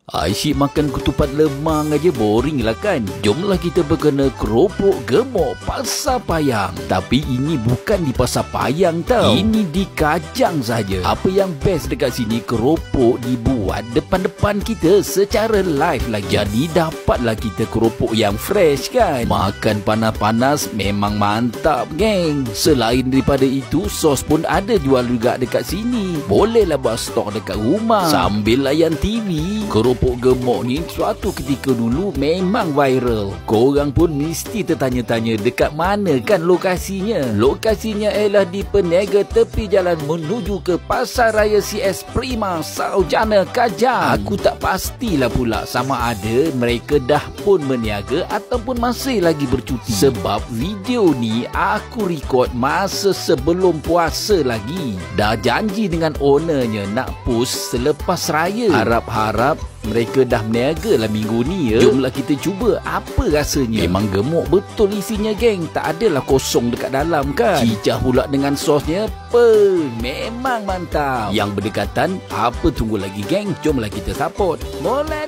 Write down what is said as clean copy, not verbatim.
Asyik makan ketupat lemang aja boring lah kan? Jomlah kita berkena keropok gemuk Pasar Payang. Tapi ini bukan di Pasar Payang tau. Ini di Kajang saja. Apa yang best dekat sini, keropok dibuat depan-depan kita secara live lah. Jadi dapatlah kita keropok yang fresh kan? Makan panas-panas memang mantap geng. Selain daripada itu, sos pun ada jual juga dekat sini. Bolehlah buat stok dekat rumah sambil layan TV. Keropok gemuk ni suatu ketika dulu memang viral. Korang pun mesti tertanya-tanya dekat mana kan lokasinya. Lokasinya ialah di Peniaga tepi jalan menuju ke Pasar Raya CS Prima Sarjana Kajang. Aku tak pastilah pula sama ada mereka dah pun berniaga ataupun masih lagi bercuti. Sebab video ni aku record masa sebelum puasa lagi. Dah janji dengan ownernya nak post selepas raya. Harap-harap mereka dah berniaga lah minggu ni ya. Jomlah kita cuba apa rasanya. Memang gemuk betul isinya geng. Tak adalah kosong dekat dalam kan. Cicah pula dengan sosnya memang mantap. Yang berdekatan, apa tunggu lagi geng? Jomlah kita support. Boleh